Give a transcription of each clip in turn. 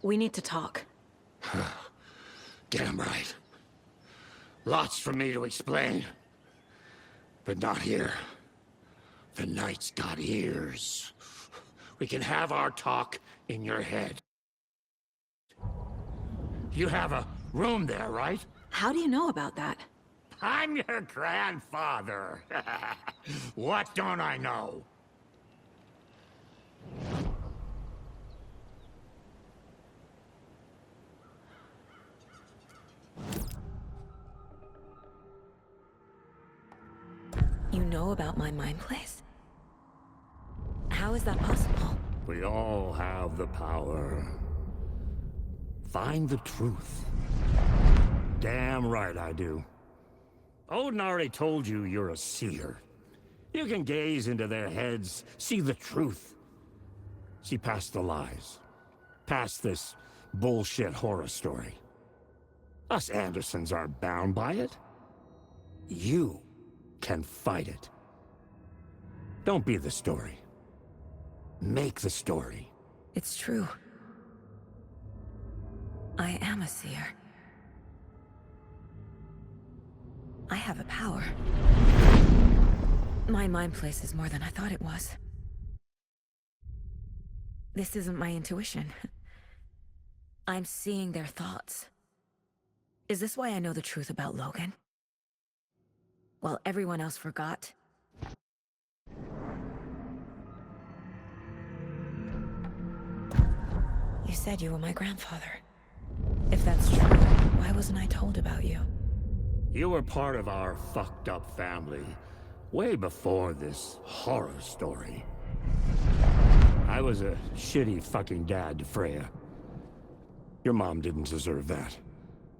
We need to talk. Get him right. Lots for me to explain. But not here. The night's got ears. We can have our talk in your head. You have a room there, right? How do you know about that? I'm your grandfather. What don't I know? You know about my mind place? How is that possible? We all have the power. Find the truth. Damn right I do. Odin already told you you're a seer. You can gaze into their heads, see the truth. See past the lies. Past this bullshit horror story. Us Andersons aren't bound by it. You can fight it. Don't be the story. Make the story. It's true. I am a seer. I have a power. My mind place is more than I thought it was. This isn't my intuition. I'm seeing their thoughts. Is this why I know the truth about Logan? While everyone else forgot? You said you were my grandfather. If that's true, why wasn't I told about you? You were part of our fucked up family, way before this horror story. I was a shitty fucking dad to Freya. Your mom didn't deserve that.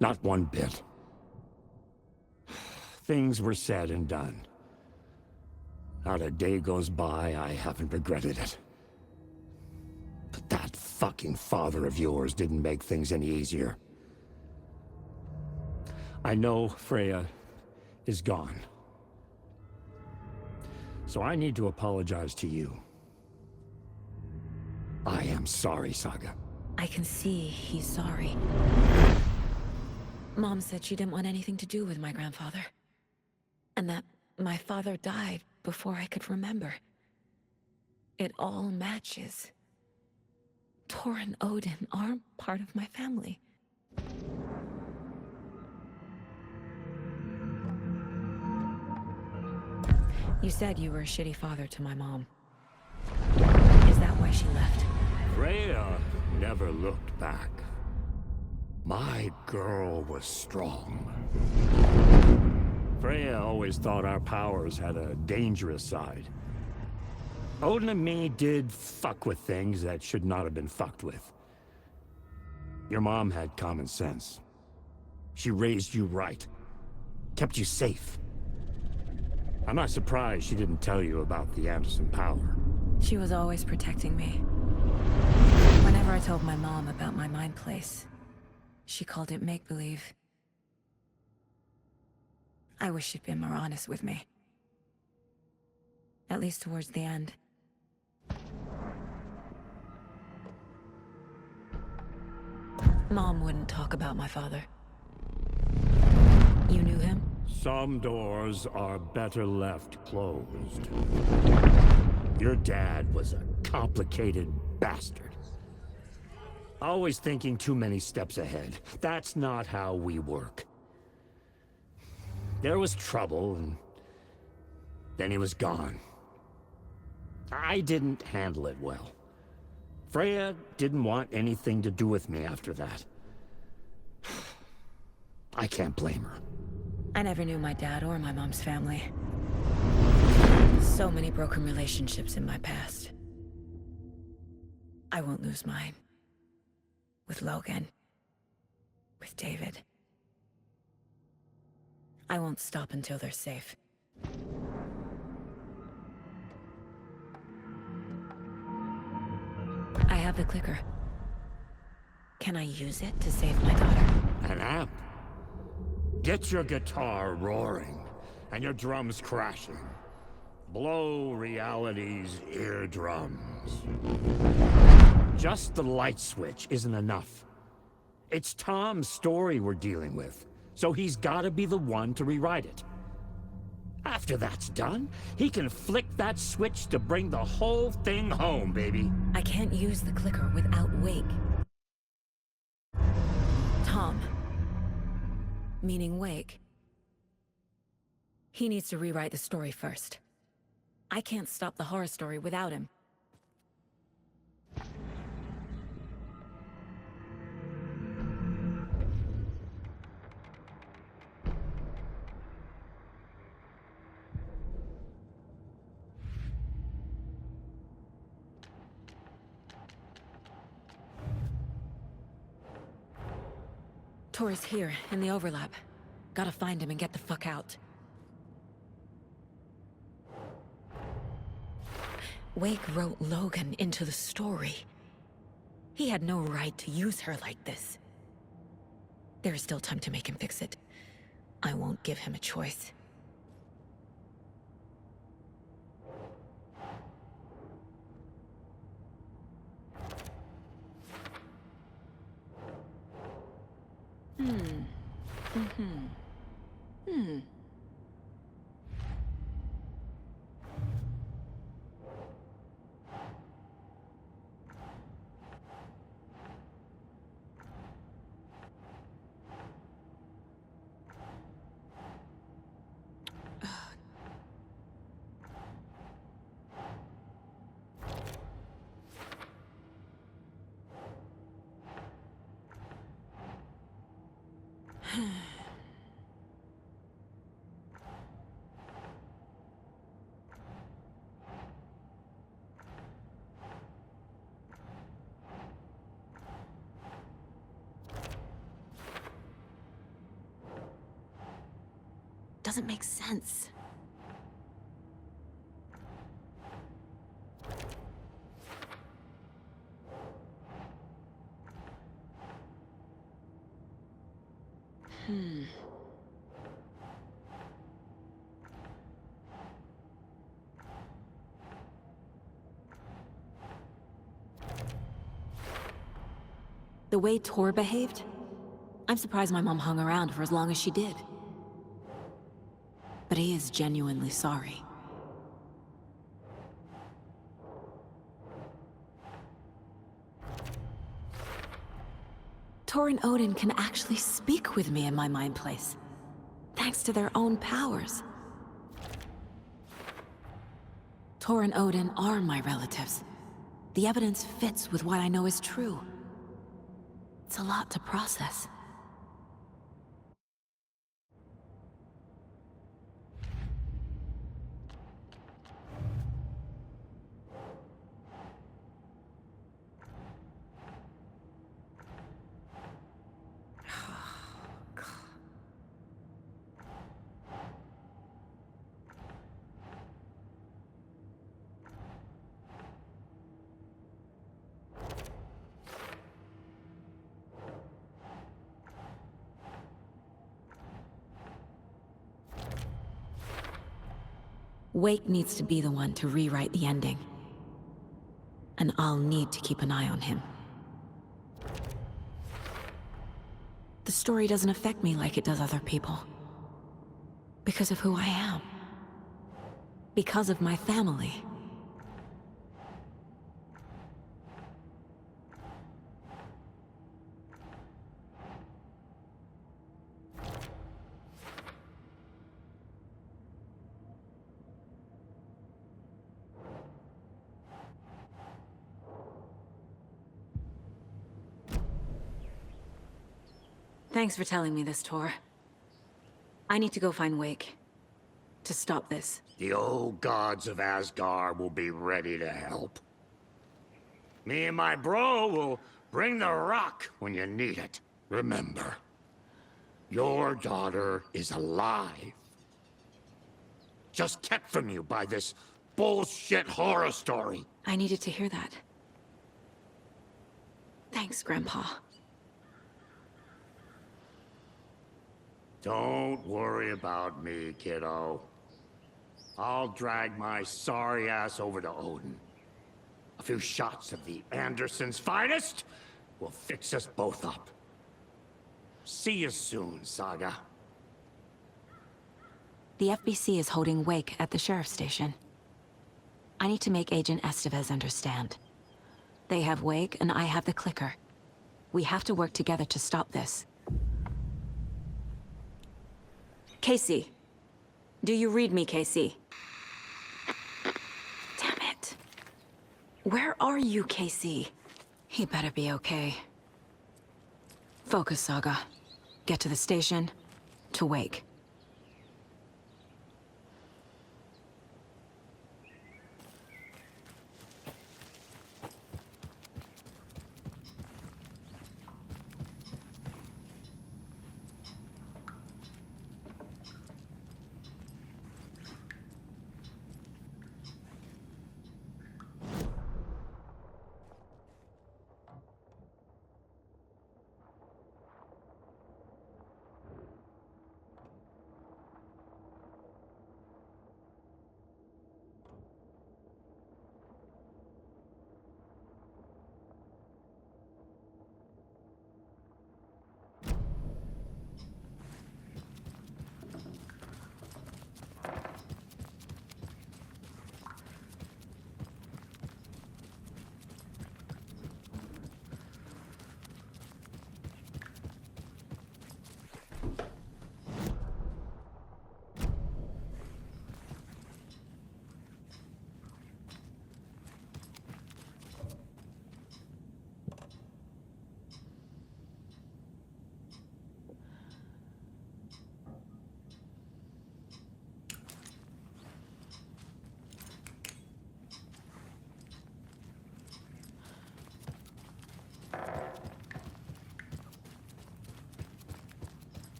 Not one bit. Things were said and done. Not a day goes by I haven't regretted it. But that fucking father of yours didn't make things any easier. I know Freya is gone. So I need to apologize to you. I am sorry, Saga. I can see he's sorry. Mom said she didn't want anything to do with my grandfather. And that my father died before I could remember. It all matches. Tor and Odin are part of my family. You said you were a shitty father to my mom. Is that why she left? Freya never looked back. My girl was strong. Freya always thought our powers had a dangerous side. Odin and me did fuck with things that should not have been fucked with. Your mom had common sense. She raised you right. Kept you safe. I'm not surprised she didn't tell you about the Anderson power. She was always protecting me. Whenever I told my mom about my mind place, she called it make-believe. I wish she'd been more honest with me. At least towards the end. Mom wouldn't talk about my father. You knew him? Some doors are better left closed. Your dad was a complicated bastard. Always thinking too many steps ahead. That's not how we work. There was trouble, and then he was gone. I didn't handle it well. Freya didn't want anything to do with me after that. I can't blame her. I never knew my dad or my mom's family. So many broken relationships in my past. I won't lose mine. With Logan. With David. I won't stop until they're safe. I have the clicker. Can I use it to save my daughter? An amp? Get your guitar roaring, and your drums crashing. Blow reality's eardrums. Just the light switch isn't enough. It's Tom's story we're dealing with, so he's gotta be the one to rewrite it. After that's done, he can flick that switch to bring the whole thing home, baby. I can't use the clicker without Wake. Tom. Meaning Wake. He needs to rewrite the story first. I can't stop the horror story without him. Tor's here, in the overlap. Gotta find him and get the fuck out. Wake wrote Logan into the story. He had no right to use her like this. There is still time to make him fix it. I won't give him a choice. Doesn't make sense. The way Tor behaved? I'm surprised my mom hung around for as long as she did. But he is genuinely sorry. Tor and Odin can actually speak with me in my mind place, thanks to their own powers. Tor and Odin are my relatives. The evidence fits with what I know is true. It's a lot to process. Wake needs to be the one to rewrite the ending. And I'll need to keep an eye on him. The story doesn't affect me like it does other people. Because of who I am. Because of my family. Thanks for telling me this, Tor. I need to go find Wake. To stop this. The old gods of Asgard will be ready to help. Me and my bro will bring the rock when you need it. Remember, your daughter is alive. Just kept from you by this bullshit horror story. I needed to hear that. Thanks, Grandpa. Don't worry about me, kiddo. I'll drag my sorry ass over to Odin. A few shots of the Andersons' finest will fix us both up. See you soon, Saga. The FBC is holding wake at the sheriff's station. I need to make Agent Estevez understand. They have wake and I have the clicker. We have to work together to stop this. Casey. Do you read me, Casey? Damn it. Where are you, Casey? He better be okay. Focus, Saga. Get to the station, to wake.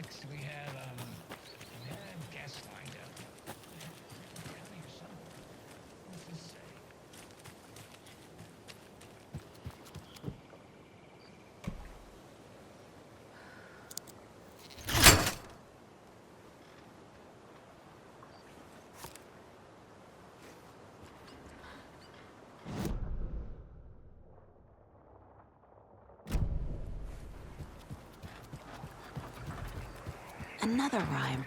next we had guests lined up. Tell me something. What's this say? Another rhyme.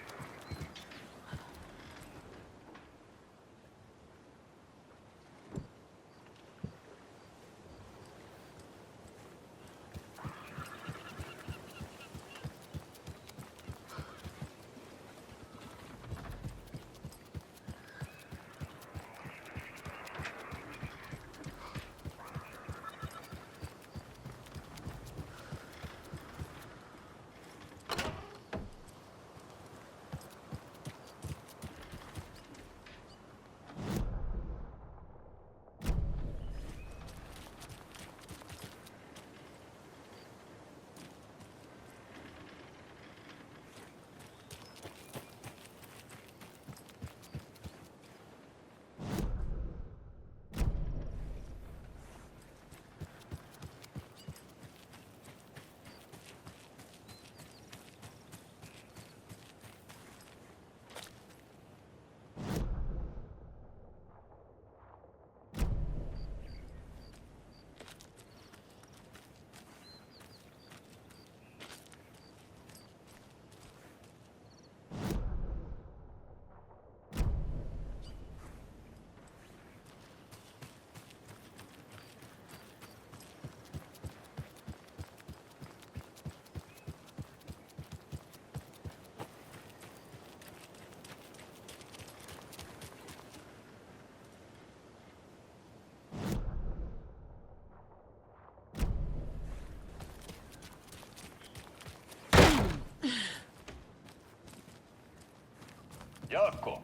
Jakob,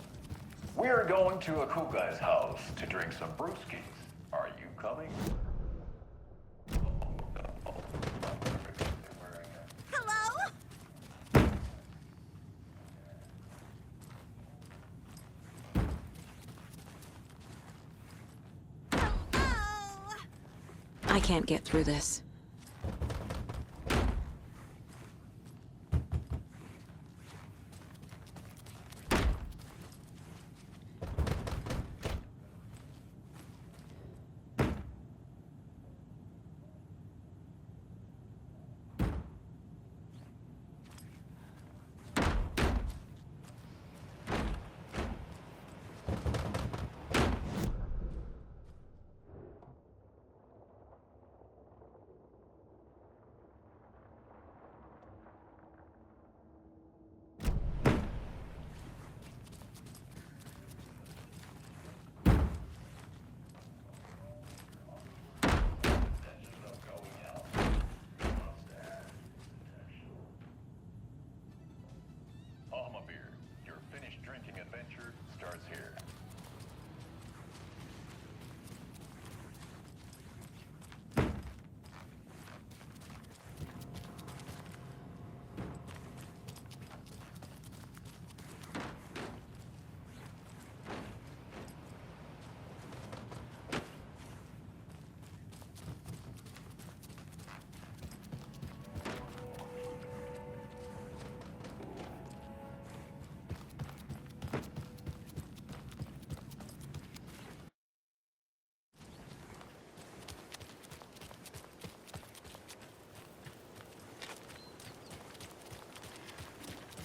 we're going to a guy's house to drink some brewskis. Are you coming? Hello? Oh. I can't get through this. Your finished drinking adventure starts here.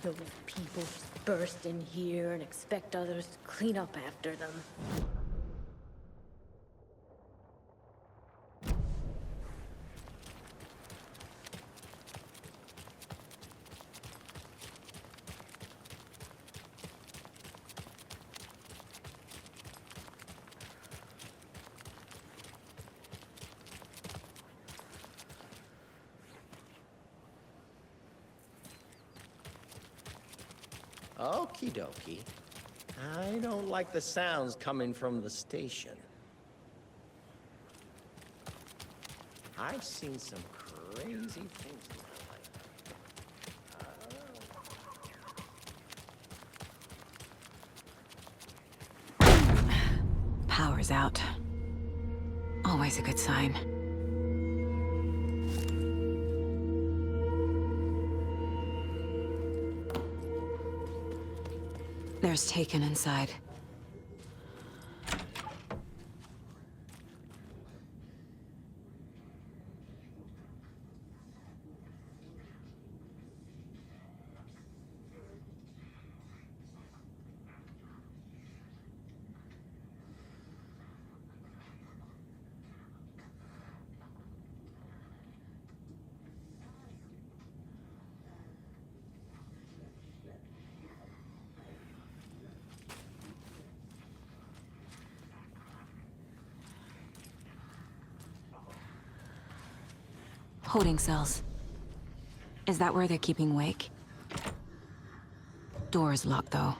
Those people just burst in here and expect others to clean up after them. Okie dokie. I don't like the sounds coming from the station. I've seen some crazy things in my life. is out. Always a good sign. There's Taken inside. Holding cells. Is that where they're keeping Wake? Door is locked, though.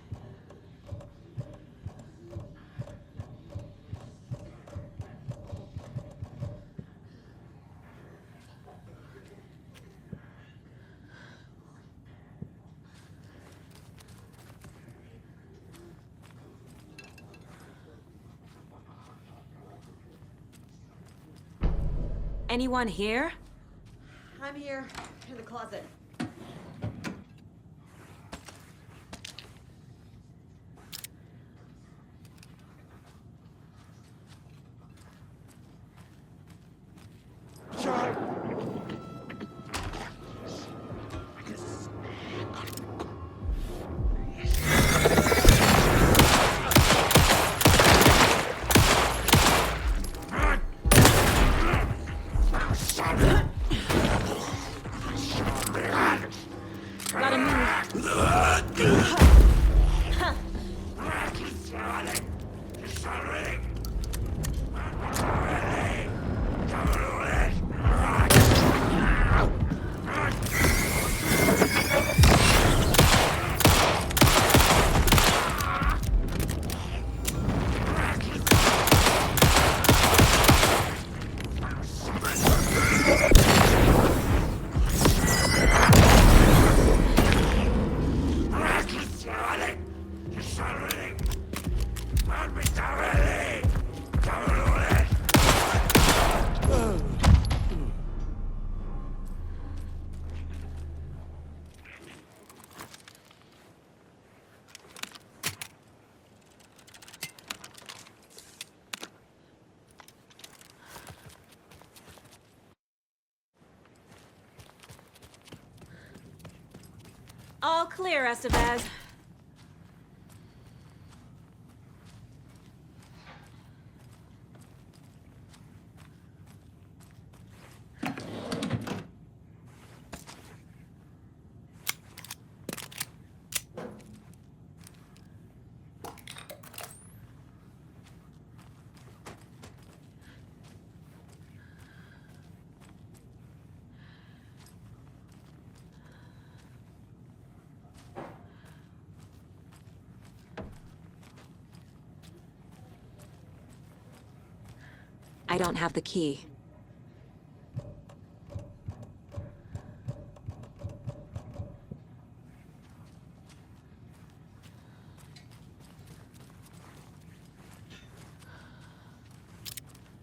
Anyone here? I'm here, in the closet. All clear, Estevez. I don't have the key.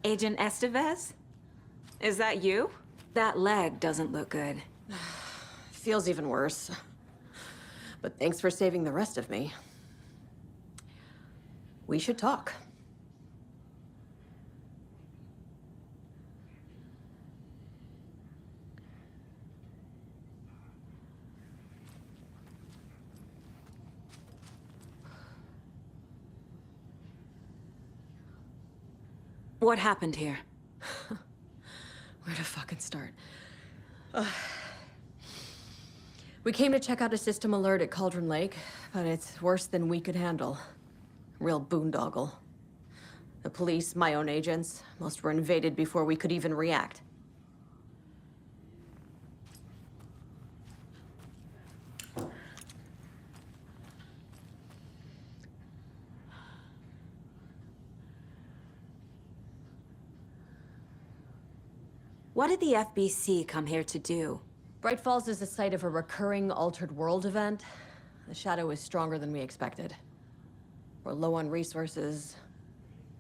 Agent Estevez? Is that you? That leg doesn't look good. Feels even worse. But thanks for saving the rest of me. We should talk. What happened here? Where to fucking start? We came to check out a system alert at Cauldron Lake, but it's worse than we could handle. Real boondoggle. The police, my own agents, most were invaded before we could even react. What did the FBC come here to do? Bright Falls is the site of a recurring altered world event. The shadow is stronger than we expected. We're low on resources,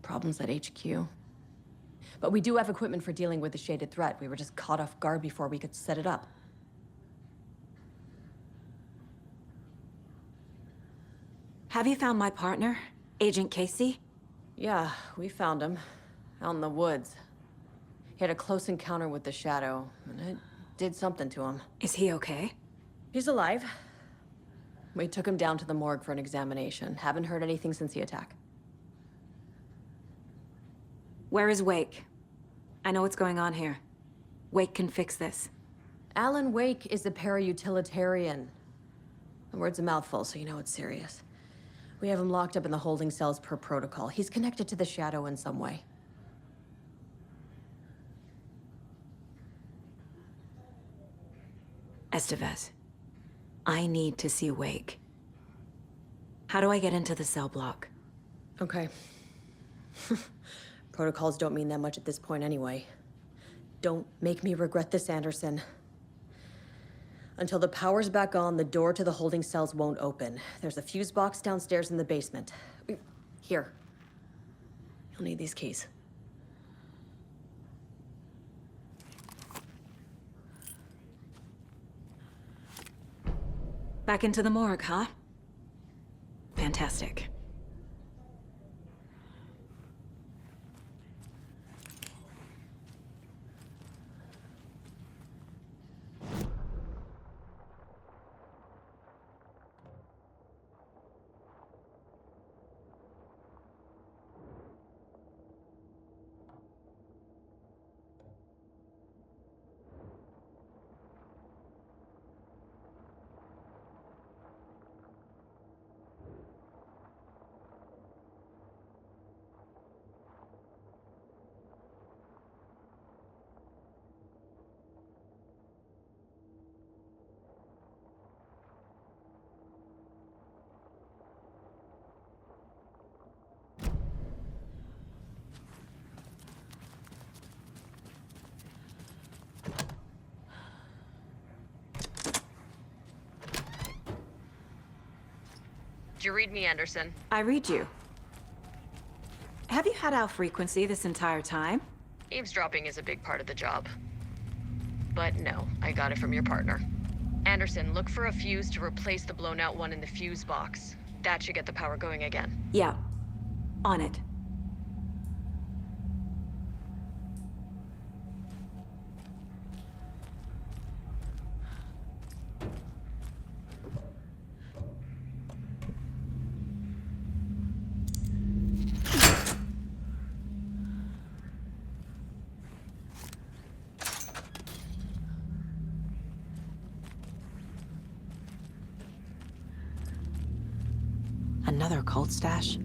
Problems at HQ. But we do have equipment for dealing with the shaded threat. We were just caught off guard before we could set it up. Have you found my partner, Agent Casey? Yeah, we found him. Out in the woods. He had a close encounter with the Shadow, and it did something to him. Is he okay? He's alive. We took him down to the morgue for an examination. Haven't heard anything since the attack. Where is Wake? I know what's going on here. Wake can fix this. Alan Wake is a para-utilitarian. The word's a mouthful, so you know it's serious. We have him locked up in the holding cells per protocol. He's connected to the Shadow in some way. Estevez, I need to see Wake. How do I get into the cell block? Okay. Protocols don't mean that much at this point anyway. Don't make me regret this, Anderson. Until the power's back on, the door to the holding cells won't open. There's a fuse box downstairs in the basement. Here. You'll need these keys. Back into the morgue, huh? Fantastic. Did you read me, Anderson? I read you. Have you had Aʟʟ this entire time? Eavesdropping is a big part of the job. But no, I got it from your partner. Anderson, look for a fuse to replace the blown out one in the fuse box. That should get the power going again. Yeah. On it. Another cult stash?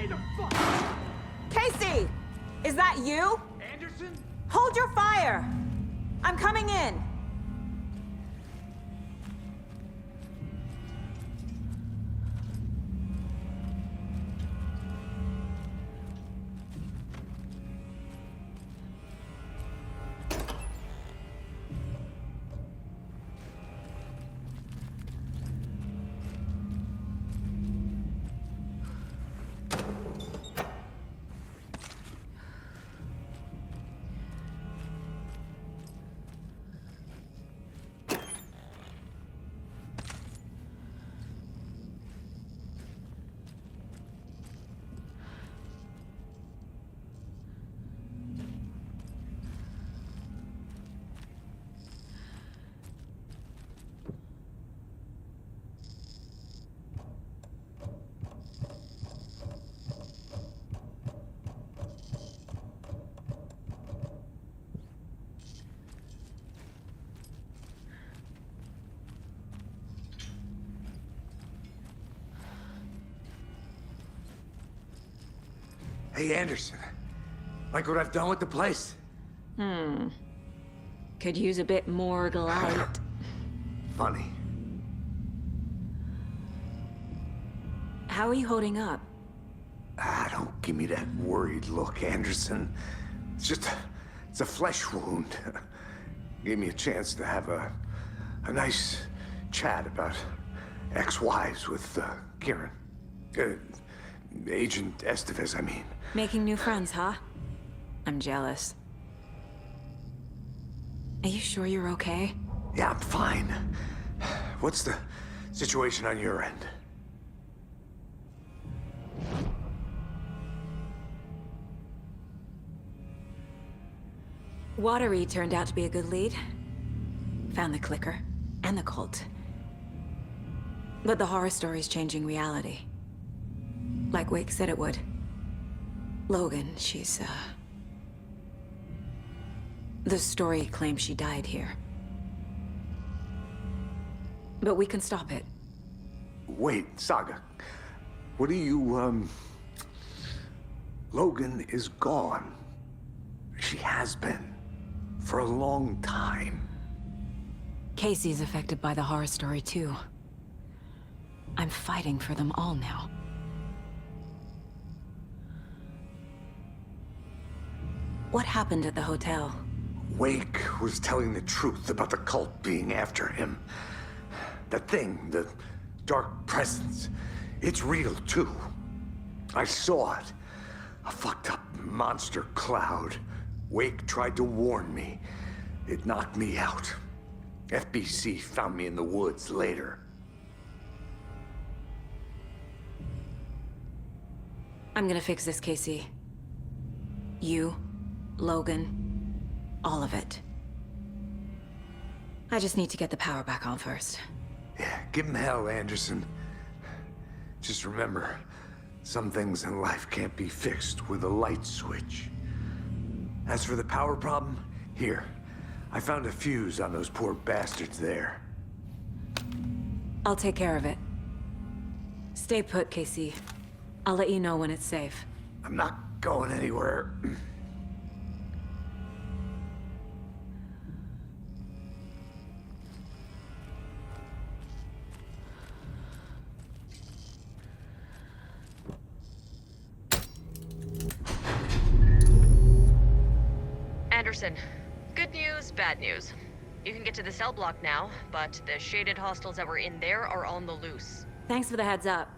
the fuck! Casey! Is that you? Anderson? Hold your fire! I'm coming in! Hey, Anderson. Like what I've done with the place? Could use a bit more light. Funny. How are you holding up? Don't give me that worried look, Anderson. It's a flesh wound. Gave me a chance to have a nice chat about ex-wives with Kieran. Agent Estevez, I mean. Making new friends, huh? I'm jealous. Are you sure you're okay? Yeah, I'm fine. What's the situation on your end? Watery turned out to be a good lead. Found the clicker and the cult. But the horror story's changing reality. Like Wake said it would. Logan, she's, the story claims she died here. But we can stop it. Wait, Saga. What do you, Logan is gone. She has been. For a long time. Casey's affected by the horror story, too. I'm fighting for them all now. What happened at the hotel? Wake was telling the truth about the cult being after him. The thing, the dark presence, it's real too. I saw it. A fucked up monster cloud. Wake tried to warn me. It knocked me out. FBC found me in the woods later. I'm gonna fix this, Casey. You, Logan, all of it. I just need to get the power back on first. Yeah, give him hell, Anderson. Just remember, some things in life can't be fixed with a light switch. As for the power problem, here. I found a fuse on those poor bastards there. I'll take care of it. Stay put, Casey. I'll let you know when it's safe. I'm not going anywhere. Anderson, good news, bad news. You can get to the cell block now, but the shaded hostiles that were in there are on the loose. Thanks for the heads up.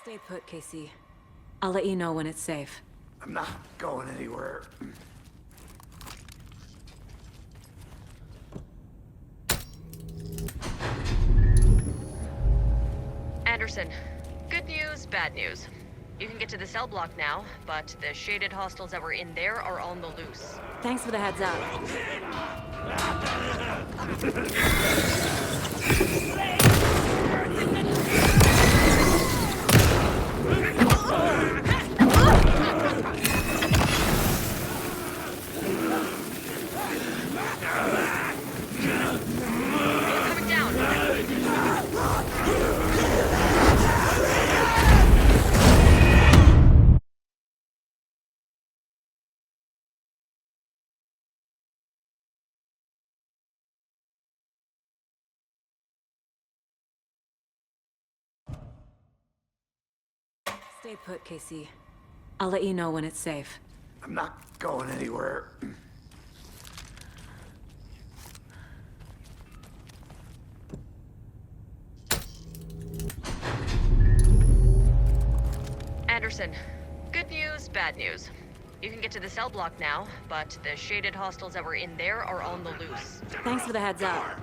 Stay put, Casey. I'll let you know when it's safe. I'm not going anywhere. Anderson, good news, bad news. You can get to the cell block now, but the shaded hostiles that were in there are on the loose. Thanks for the heads up. Coming down. Stay put, Casey. I'll let you know when it's safe. I'm not going anywhere. Anderson, good news, bad news. You can get to the cell block now, but the shaded hostiles that were in there are on the loose. Thanks for the heads up.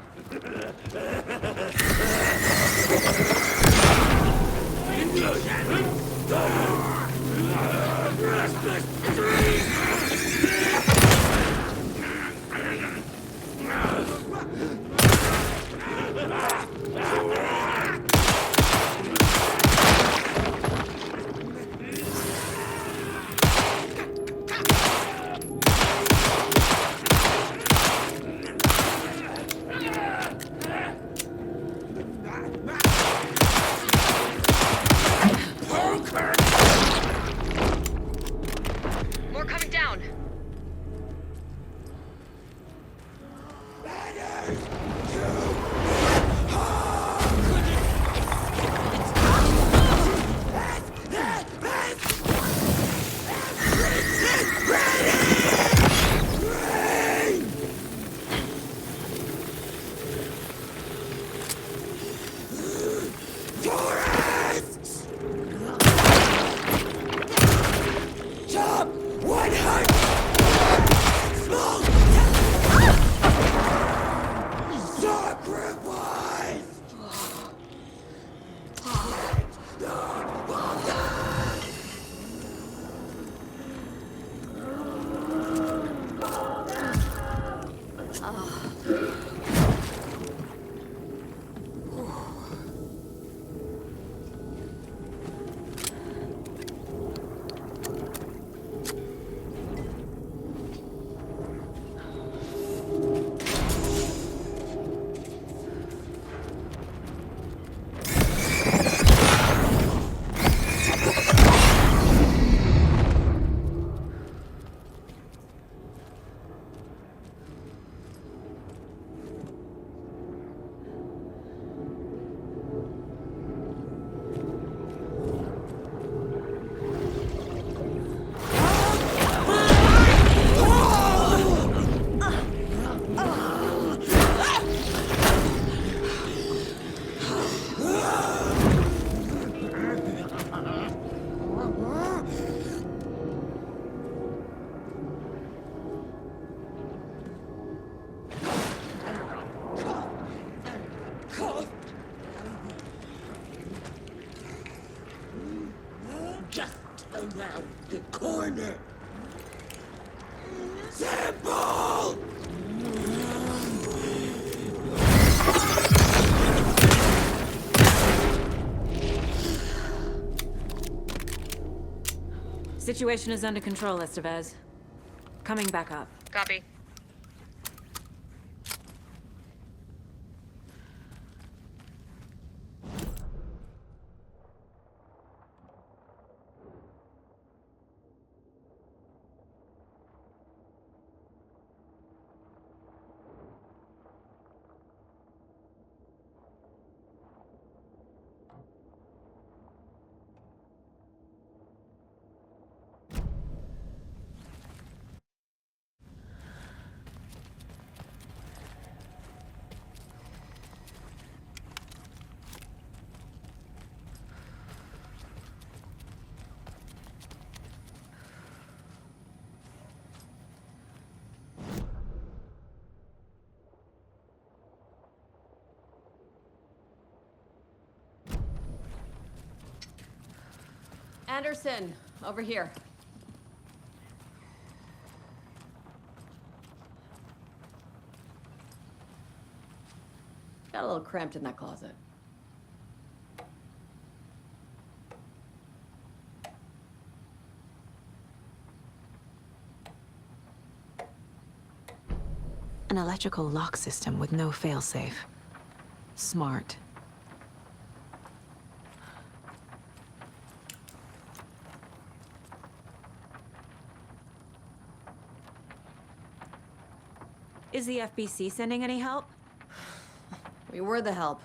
More coming down. Just around the corner. Sample! Situation is under control, Estevez. Coming back up. Copy. Anderson, over here. Got a little cramped in that closet. An electrical lock system with no failsafe. Smart. Is the FBC sending any help? We were the help.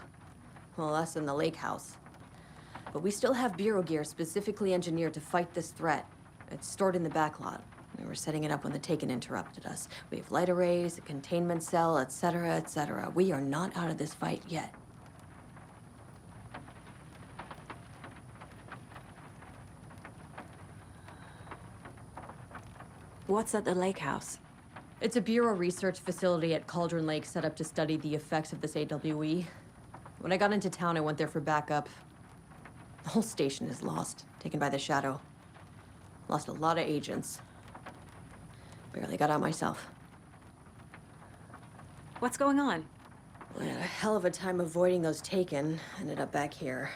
Well, us in the lake house. But we still have bureau gear specifically engineered to fight this threat. It's stored in the back lot. We were setting it up when the Taken interrupted us. We have light arrays, a containment cell, etc., etc. We are not out of this fight yet. What's at the lake house? It's a Bureau research facility at Cauldron Lake set up to study the effects of this AWE. When I got into town, I went there for backup. The whole station is lost, taken by the Shadow. Lost a lot of agents. Barely got out myself. What's going on? We had a hell of a time avoiding those Taken. Ended up back here.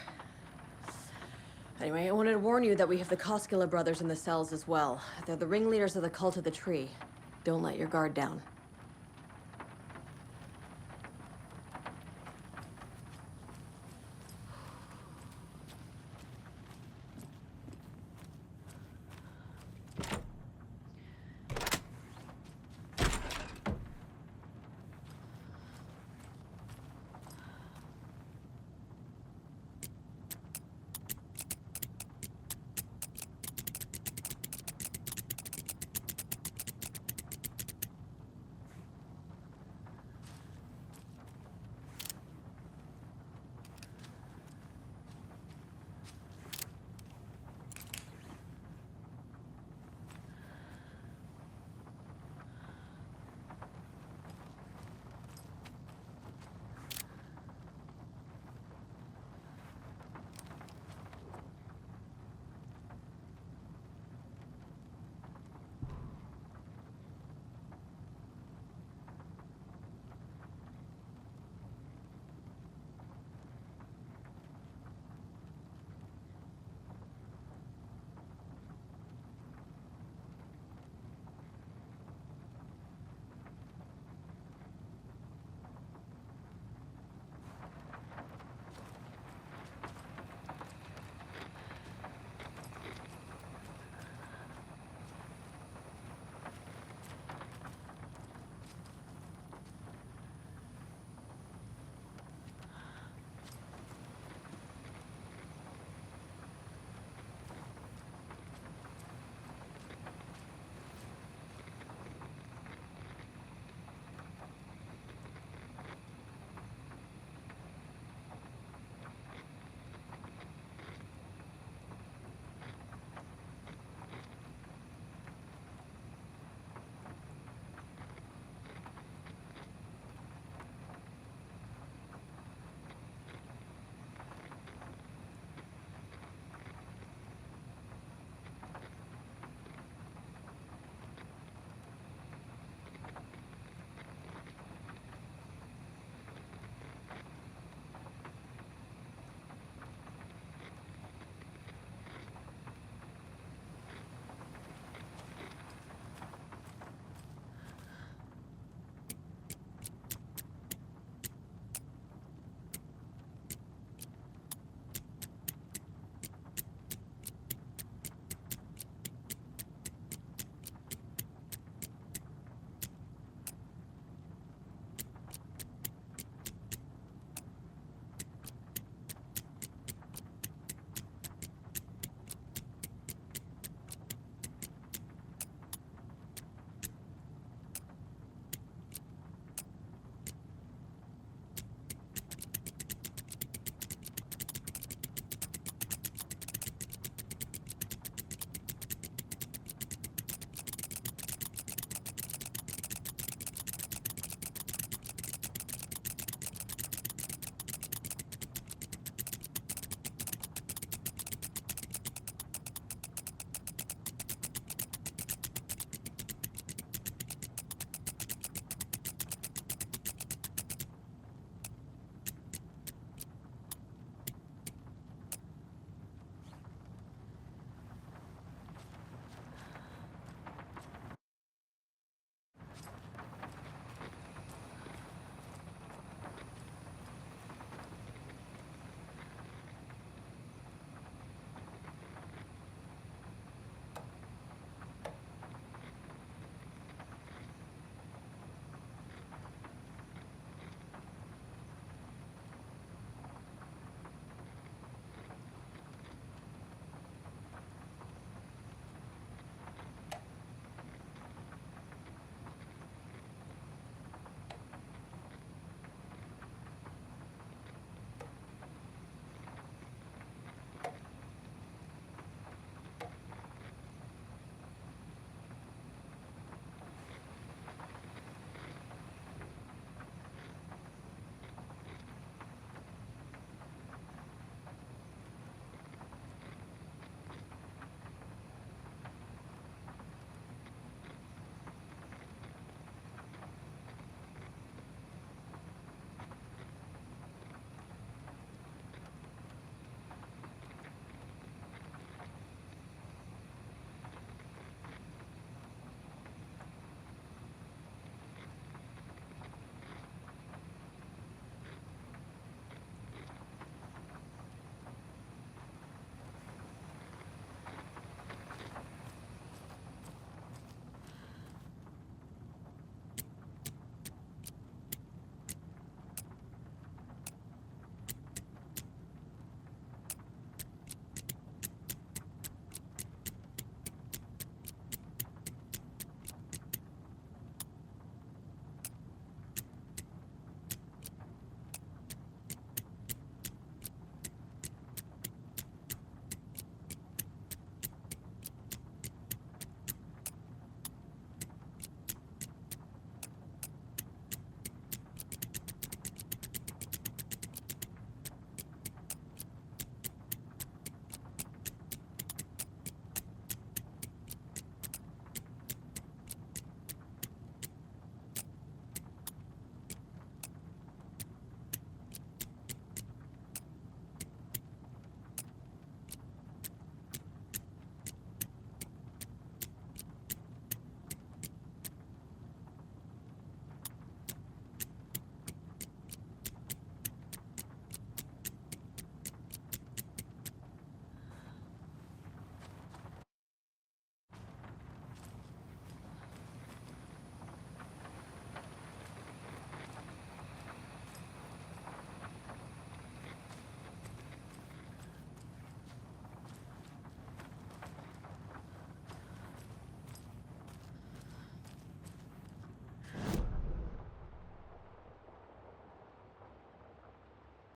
Anyway, I wanted to warn you that we have the Coscilla brothers in the cells as well. They're the ringleaders of the Cult of the Tree. Don't let your guard down.